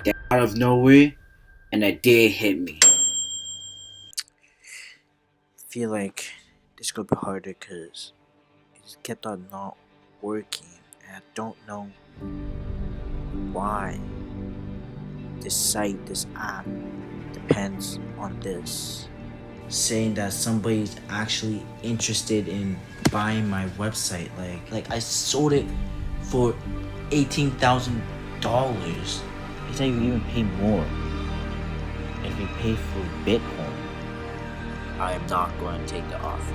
Then out of nowhere, an idea hit me. Feel like this could be harder because it kept on not working, and I don't know why this site, this app depends on this. Saying that somebody's actually interested in buying my website. Like I sold it for $18,000. He said you even pay more if you pay for Bitcoin. I am not going to take the offer.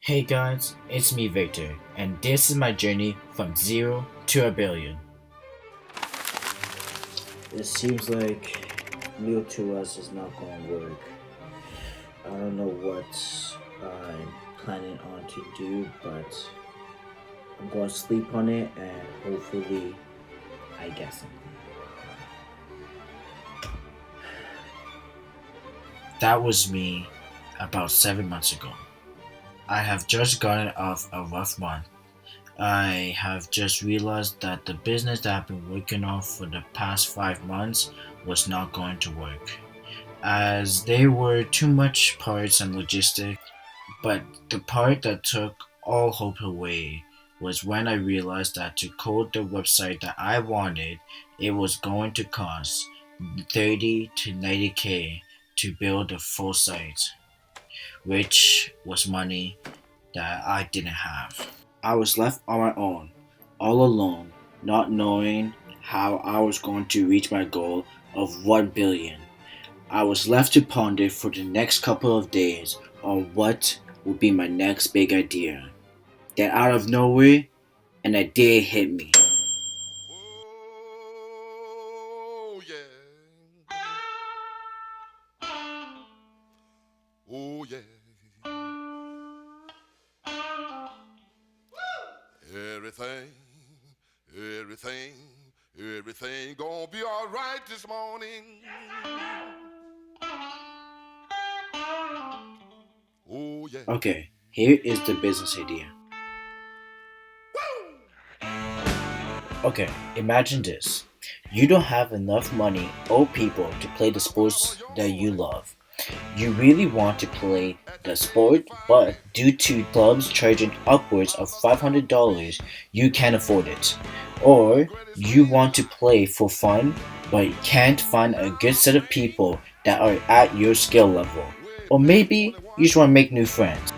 Hey guys, it's me Victor, and this is my journey from 0 to a billion. It seems like Meal to Us is not going to work. I don't know what I'm planning on to do, but I'm going to sleep on it and hopefully I get something. That was me about 7 months ago. I have just gotten off a rough month. I have just realized that the business that I've been working on for the past 5 months was not going to work, as there were too much parts and logistics. But the part that took all hope away was when I realized that to code the website that I wanted, it was going to cost 30 to 90K to build a full site, which was money that I didn't have. I was left on my own, all alone, not knowing how I was going to reach my goal of 1 billion. I was left to ponder for the next couple of days on what would be my next big idea. Then out of nowhere, an idea hit me. Oh yeah. Oh yeah. Everything, everything, everything gonna be alright this morning. Oh yeah. Okay, here is the business idea. Okay, imagine this. You don't have enough money or people to play the sports that you love. You really want to play the sport, but due to clubs charging upwards of $500, you can't afford it. Or you want to play for fun, but can't find a good set of people that are at your skill level. Or maybe you just want to make new friends.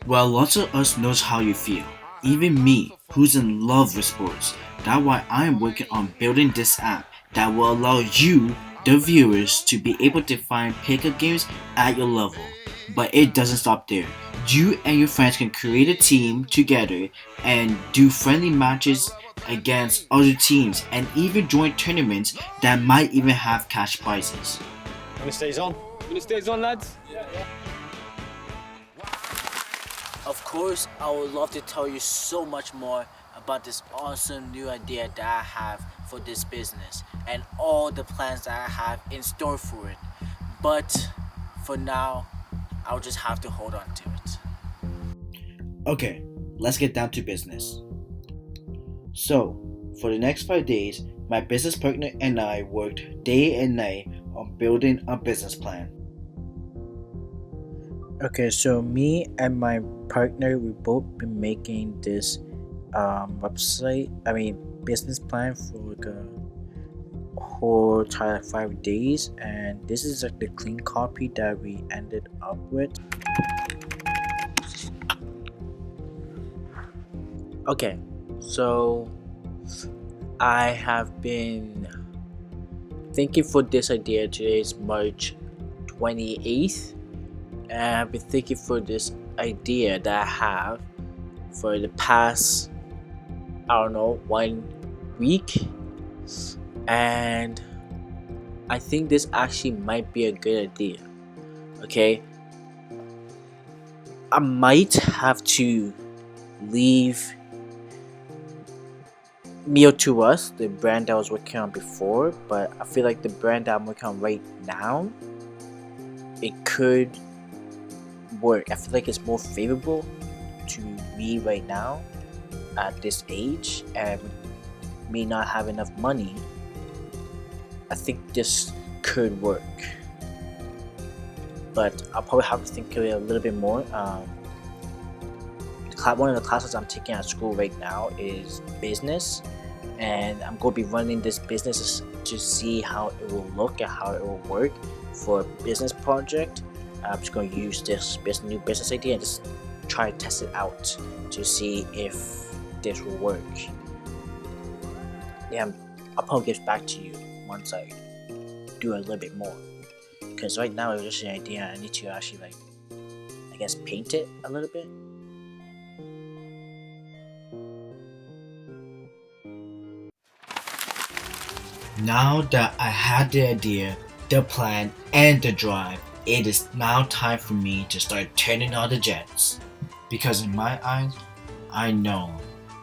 Well, lots of us knows how you feel. Even me, who's in love with sports. That's why I am working on building this app that will allow you, the viewers, to be able to find pickup games at your level. But it doesn't stop there. You and your friends can create a team together and do friendly matches against other teams and even join tournaments that might even have cash prizes. When it stays on. When it stays on, lads. Of course, I would love to tell you so much more about this awesome new idea that I have for this business and all the plans that I have in store for it. But for now, I'll just have to hold on to it. Okay, let's get down to business. So, for the next 5 days, my business partner and I worked day and night on building a business plan. Okay, so me and my partner, we both been making this business plan for like a whole entire 5 days, and this is like the clean copy that we ended up with. Okay, so I have been thinking for this idea. Today is March 28th, and I've been thinking for this idea that I have for the past, I don't know, week, and I think this actually might be a good idea. Okay, I might have to leave Meal to Us, the brand I was working on before, but I feel like the brand that I'm working on right now, it could work. I feel like it's more favorable to me right now at this age, and me not have enough money. I think this could work, but I'll probably have to think of it a little bit more. One of the classes I'm taking at school right now is business, and I'm going to be running this business to see how it will look and how it will work for a business project. I'm just going to use this new business idea and just try to test it out to see if this will work. Yeah, I'll probably get back to you once I do a little bit more, because right now it's just an idea. I need to actually I guess paint it a little bit. Now that I had the idea, the plan, and the drive, it is now time for me to start turning on the jets. Because in my eyes, I know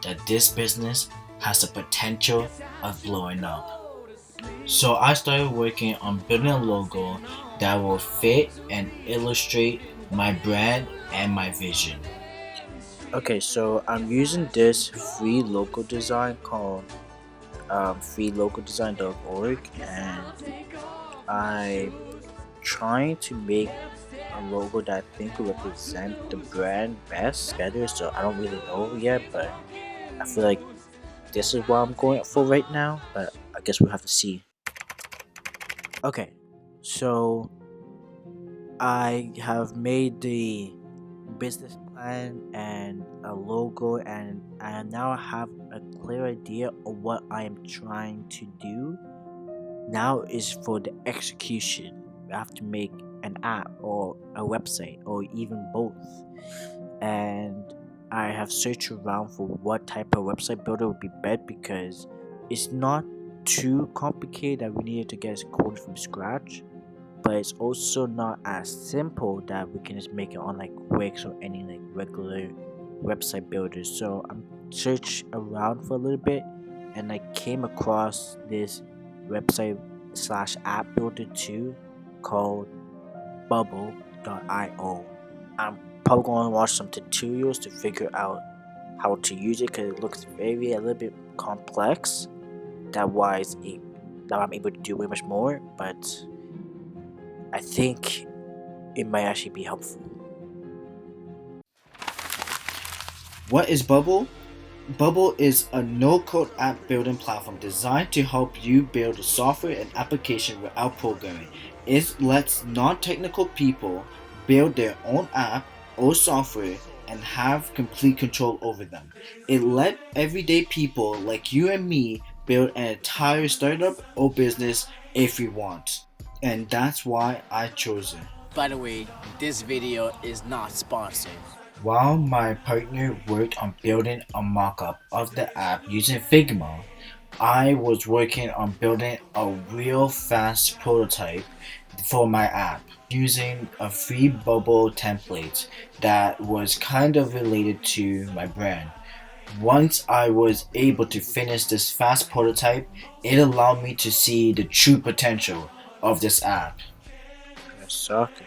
that this business has the potential of blowing up. So I started working on building a logo that will fit and illustrate my brand and my vision. Okay, so I'm using this free logo design called freelogodesign.org, and I'm trying to make a logo that I think will represent the brand better. So I don't really know yet, but I feel like this is what I'm going for right now. But I guess we'll have to see. Okay, so I have made the business plan and a logo, and I now have a clear idea of what I am trying to do. Now is for the execution. We have to make an app or a website or even both. And I have searched around for what type of website builder would be best, because it's not too complicated that we needed to get it coded from scratch, but it's also not as simple that we can just make it on Wix or any regular website builders. So I'm searched around for a little bit, and I came across this website slash app builder too called bubble.io. I'm probably going to watch some tutorials to figure out how to use it, because it looks a little bit complex. That wise, now I'm able to do way much more, but I think it might actually be helpful. What is Bubble? Bubble is a no-code app building platform designed to help you build software and application without programming. It lets non-technical people build their own app or software and have complete control over them. It let everyday people like you and me build an entire startup or business if we want. And that's why I chose it. By the way, this video is not sponsored. While my partner worked on building a mock-up of the app using Figma, I was working on building a real fast prototype for my app using a free bubble template that was kind of related to my brand. Once I was able to finish this fast prototype, it allowed me to see the true potential of this app. Soccer.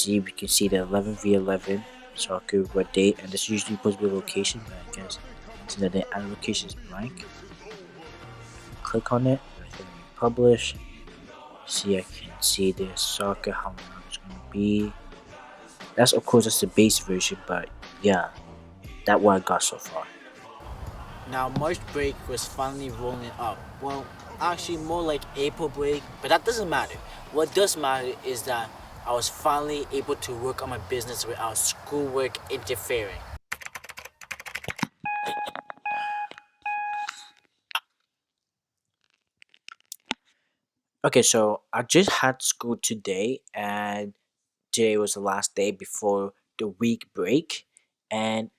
We can see the 11v11 soccer, what date, and this usually supposed to be a location, but I guess so that the location is blank. Click on it, and then publish. See, I can see the soccer, how long it's gonna be. That's of course just the base version, but yeah, that's what I got so far. Now March break was finally rolling up. Well, actually more like April break, but that doesn't matter. What does matter is that I was finally able to work on my business without schoolwork interfering. Okay, so I just had school today, and today was the last day before the week break, and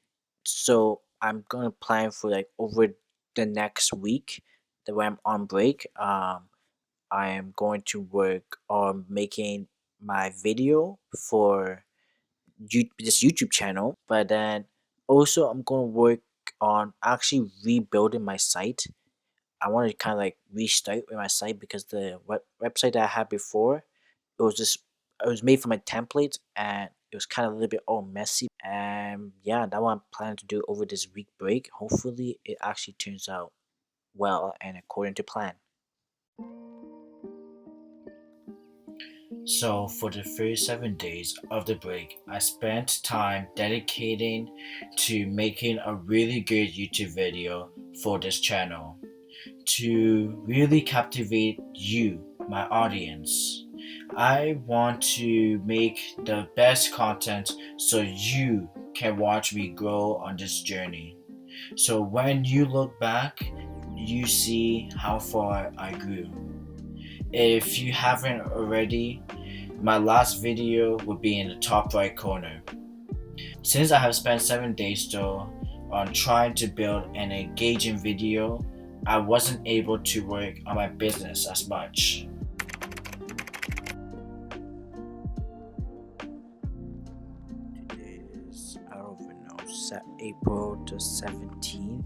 so I'm gonna plan for over the next week that when I'm on break, I am going to work on making my video for this YouTube channel. But then also I'm going to work on actually rebuilding my site. I want to kind of like restart with my site because the website that I had before, it was just it was made from a template and it was kind of a little bit all messy. And yeah, that one I'm planning to do over this week break. Hopefully, it actually turns out well and according to plan. So, for the first 7 days of the break, I spent time dedicating to making a really good YouTube video for this channel to really captivate you, my audience. I want to make the best content so you can watch me grow on this journey. So, when you look back, you see how far I grew. If you haven't already, my last video will be in the top right corner. Since I have spent 7 days though on trying to build an engaging video, I wasn't able to work on my business as much. Today is, I don't even know, April the 17th.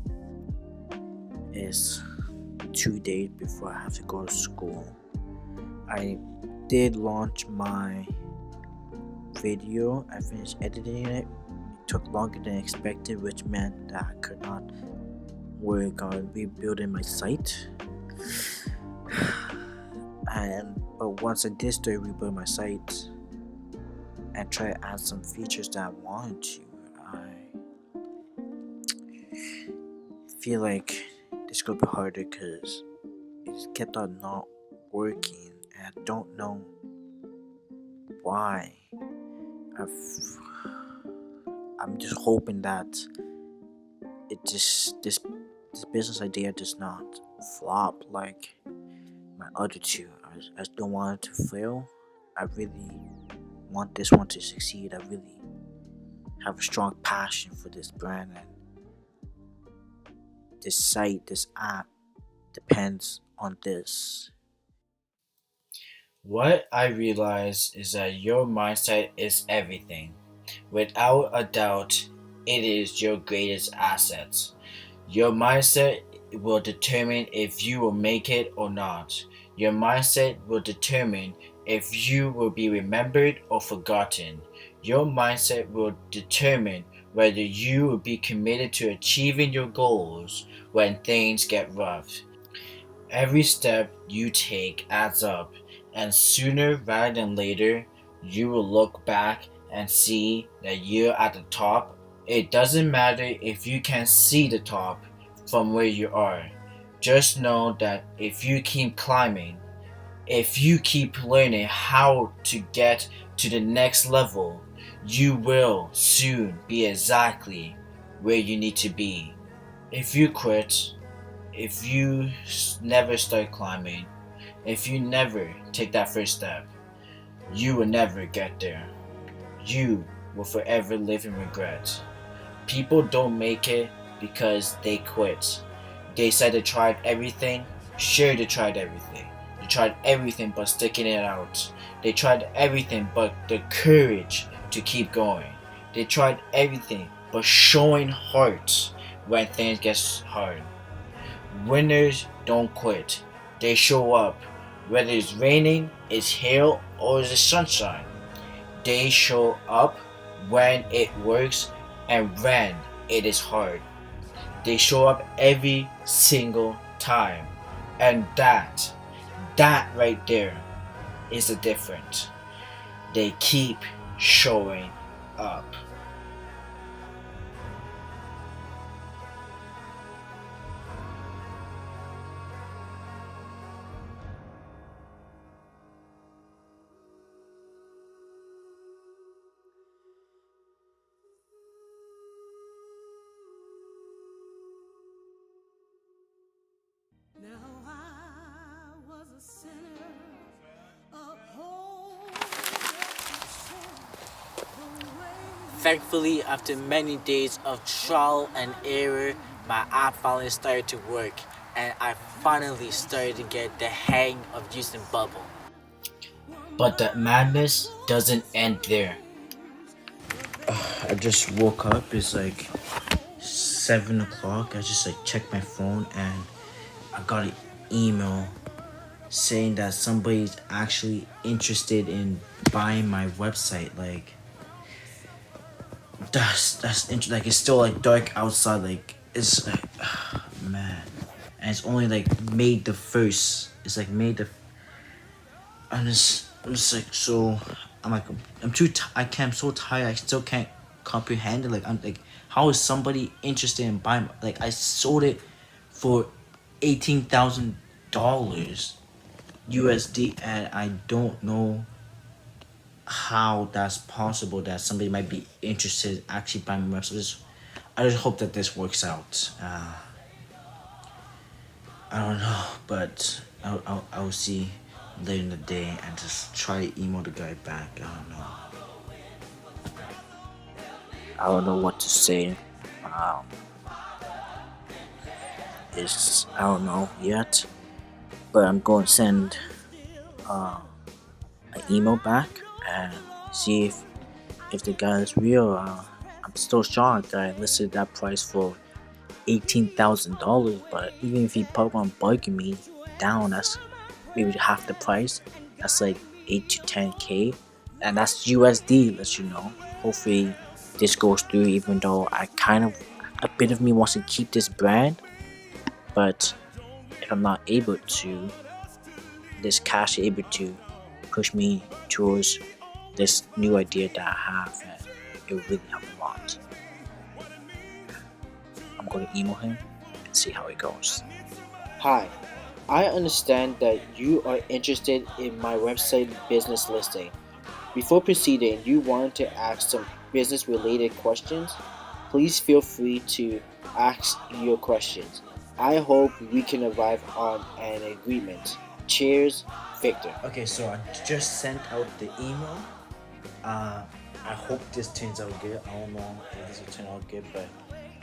Is 2 days before I have to go to school. I did launch my video. I finished editing it. It took longer than expected, which meant that I could not work on rebuilding my site. But once I did start rebuilding my site and try to add some features that I wanted to, I feel like this could be harder because it just kept on not working and I don't know why. I'm just hoping that this business idea does not flop like my other two. I just don't want it to fail. I really want this one to succeed. I really have a strong passion for this brand and this site, this app depends on this. What I realize is that your mindset is everything. Without a doubt, it is your greatest asset. Your mindset will determine if you will make it or not. Your mindset will determine if you will be remembered or forgotten. Your mindset will determine whether you will be committed to achieving your goals when things get rough. Every step you take adds up, and sooner rather than later, you will look back and see that you're at the top. It doesn't matter if you can see the top from where you are. Just know that if you keep climbing, if you keep learning how to get to the next level, you will soon be exactly where you need to be. If you quit, if you never start climbing, if you never take that first step, you will never get there. You will forever live in regret. People don't make it because they quit. They said they tried everything. Sure, they tried everything. They tried everything but sticking it out. They tried everything but the courage to keep going. They tried everything but showing heart when things get hard. Winners don't quit. They show up. Whether it's raining, it's hail, or it's sunshine. They show up when it works and when it is hard. They show up every single time. And that right there is the difference. They keep showing up. Now I was a sinner, uphold Thankfully, after many days of trial and error, my app finally started to work, and I finally started to get the hang of using Bubble. But the madness doesn't end there. I just woke up. It's like 7 o'clock. I just like checked my phone and I got an email saying that somebody's actually interested in buying my website. Like like it's still like dark outside. Like it's like man, and it's only like May the 1st. It's like May the. I'm just like so. I'm like I'm too. I'm so tired. I still can't comprehend it. Like I'm like, how is somebody interested in buying? Like I sold it for $18,000 USD, and I don't know how that's possible that somebody might be interested in actually buying my website. I just hope that this works out. I don't know, but I'll see later in the day and just try to email the guy back. I don't know. I don't know what to say. I don't know yet, but I'm going to send an email back and see if the guy is real. I'm still shocked that I listed that price for $18,000, but even if he probably gonna bargain me down, that's maybe half the price. That's like 8 to 10K, and that's USD. Let you know. Hopefully, this goes through. Even though a bit of me wants to keep this brand, but if I'm not able to, this cash is able to push me towards this new idea that I have, and it will really help a lot. I'm going to email him and see how it goes. Hi, I understand that you are interested in my website business listing. Before proceeding, you wanted to ask some business related questions? Please feel free to ask your questions. I hope we can arrive on an agreement. Cheers, Victor. Okay, so I just sent out the email. I hope this turns out good. I don't know if this will turn out good, but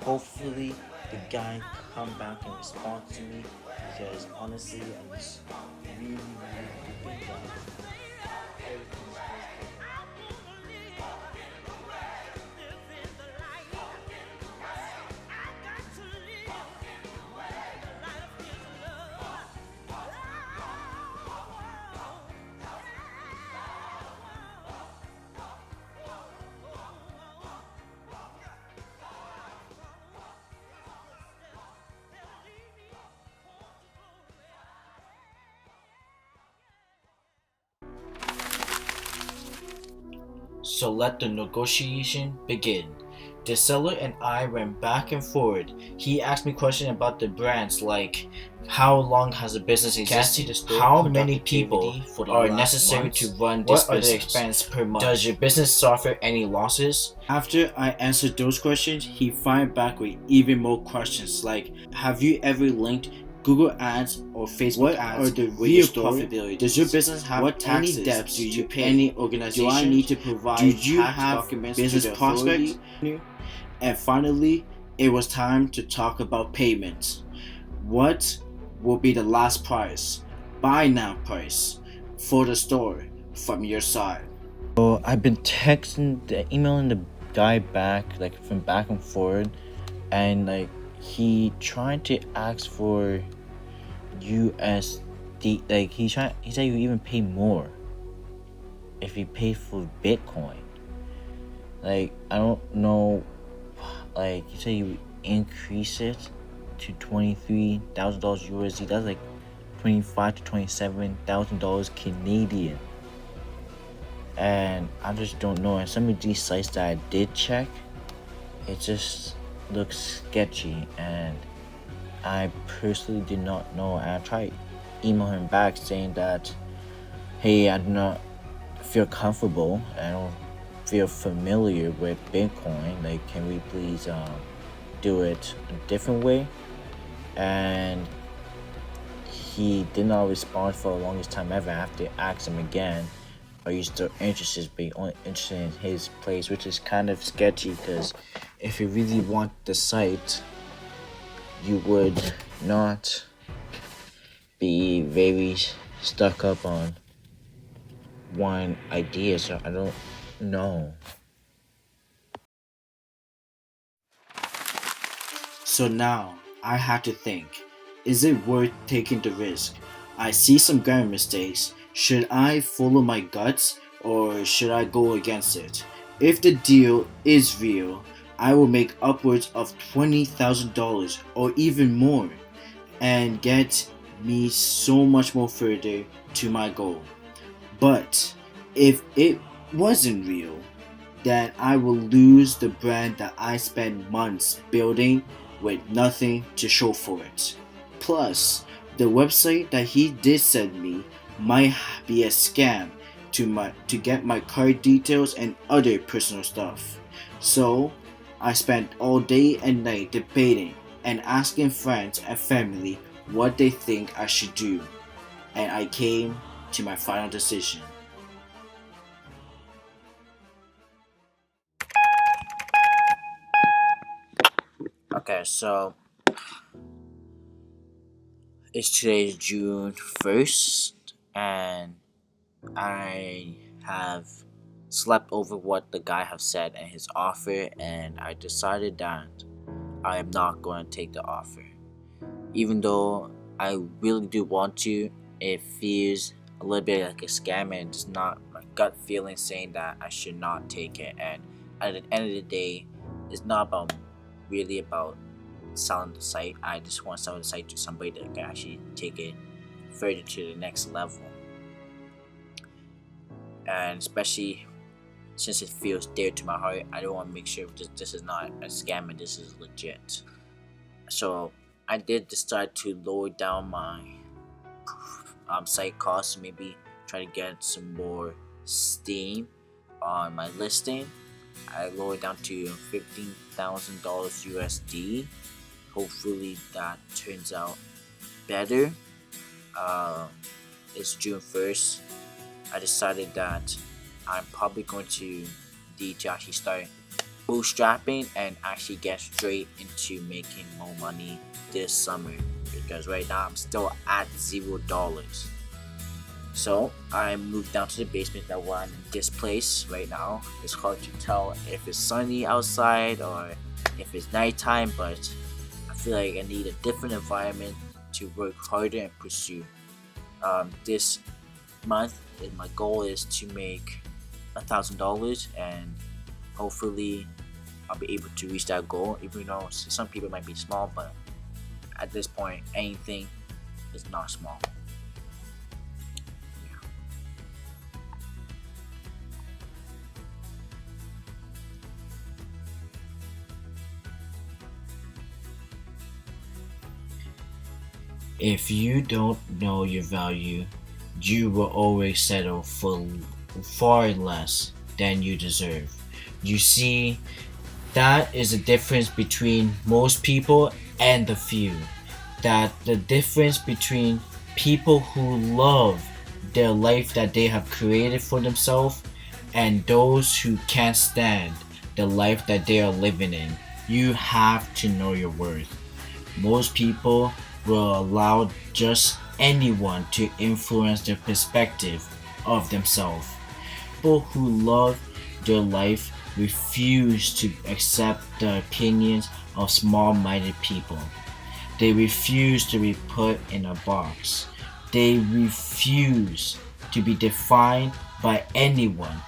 hopefully the guy come back and respond to me, because honestly I was really hoping that everything's So let the negotiation begin. The seller and I went back and forth. He asked me questions about the brands, like how long has the business existed, how many people are necessary to run this business, what are the expenses per month, does your business suffer any losses? After I answered those questions, he fired back with even more questions, like have you ever linked Google ads or Facebook ads? What are the real profitability? Does your business have what taxes? Any debts? Do you pay any organization? Do I need to provide? Do you have business prospects? And finally, it was time to talk about payments. What will be the last price, buy now price, for the store from your side? So I've been emailing the guy back, like from back and forth, and like he tried to ask for USD. Like he said you even pay more if you pay for Bitcoin. Like I don't know. Like you say you increase it to $23,000 USD. That's like $25,000 to $27,000 Canadian. And I just don't know. And some of these sites that I did check, it just looks sketchy, and I personally did not know. And I tried email him back saying that, hey, I do not feel comfortable. I don't feel familiar with Bitcoin. Like, can we please do it a different way? And he did not respond for the longest time ever. I have to ask him again, are you still interested? But only interested in his place, which is kind of sketchy, because if you really want the site, you would not be very stuck up on one idea, so I don't know. So now I have to think, is it worth taking the risk? I see some grammar mistakes. Should I follow my guts or should I go against it? If the deal is real, I will make upwards of $20,000 or even more and get me so much more further to my goal. But if it wasn't real, then I will lose the brand that I spent months building with nothing to show for it. Plus, the website that he did send me might be a scam to get my card details and other personal stuff. So, I spent all day and night debating and asking friends and family what they think I should do, and I came to my final decision. Okay, so it's today June 1st, and I have slept over what the guy have said and his offer, and I decided that I am not going to take the offer. Even though I really do want to, it feels a little bit like a scam, and it's not my gut feeling saying that I should not take it. And at the end of the day, it's not really about selling the site. I just want to sell the site to somebody that can actually take it further to the next level. And especially since it feels dear to my heart, I don't want to make sure this is not a scam and this is legit. So I did decide to lower down my site costs, maybe try to get some more steam on my listing. I lowered down to $15,000 USD. Hopefully that turns out better. It's June 1st. I decided that I'm probably going to need to actually start bootstrapping and actually get straight into making more money this summer, because right now I'm still at $0. So I moved down to the basement. That one in this place right now. It's hard to tell if it's sunny outside or if it's nighttime, but I feel like I need a different environment to work harder and pursue. This month, my goal is to make $1,000, and hopefully I'll be able to reach that goal. Even though some people might be small, but at this point, anything is not small. If you don't know your value, you will always settle for far less than you deserve. You see, that is the difference between most people and the few. That the difference between people who love their life that they have created for themselves and those who can't stand the life that they are living in. You have to know your worth. Most people will allow just anyone to influence their perspective of themselves. People who love their life refuse to accept the opinions of small-minded people. They refuse to be put in a box. They refuse to be defined by anyone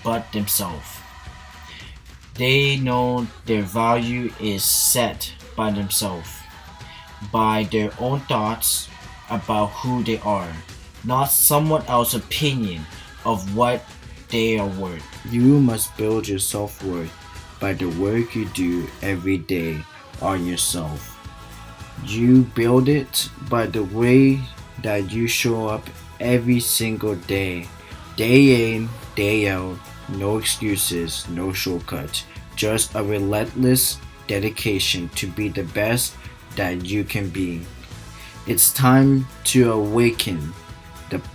but themselves. They know their value is set by themselves, by their own thoughts about who they are, not someone else's opinion of what they are worth. You must build your self-worth by the work you do every day on yourself. You build it by the way that you show up every single day in, day out, no excuses, no shortcuts, just a relentless dedication to be the best that you can be. It's time to awaken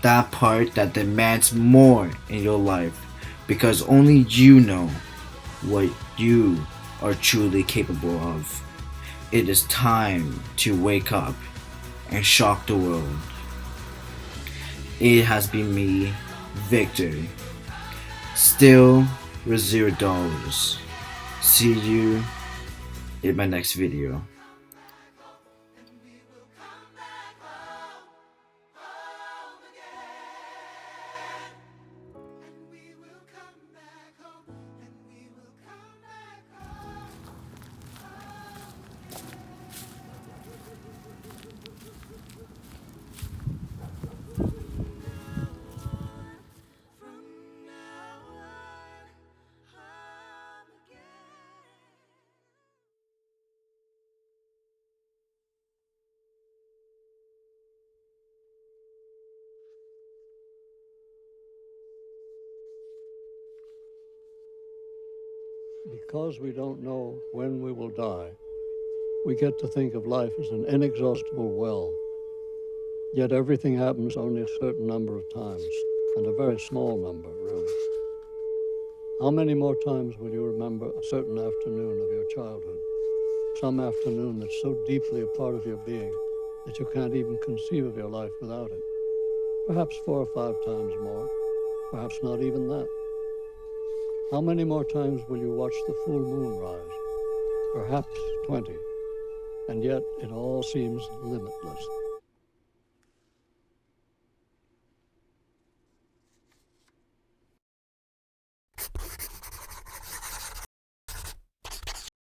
that part that demands more in your life, because only you know what you are truly capable of. It is time to wake up and shock the world. It has been me, Victor, still with $0. See you in my next video. Because we don't know when we will die, we get to think of life as an inexhaustible well. Yet everything happens only a certain number of times, and a very small number, really. How many more times will you remember a certain afternoon of your childhood? Some afternoon that's so deeply a part of your being that you can't even conceive of your life without it. Perhaps 4 or 5 times more, perhaps not even that. How many more times will you watch the full moon rise? Perhaps 20. And yet it all seems limitless.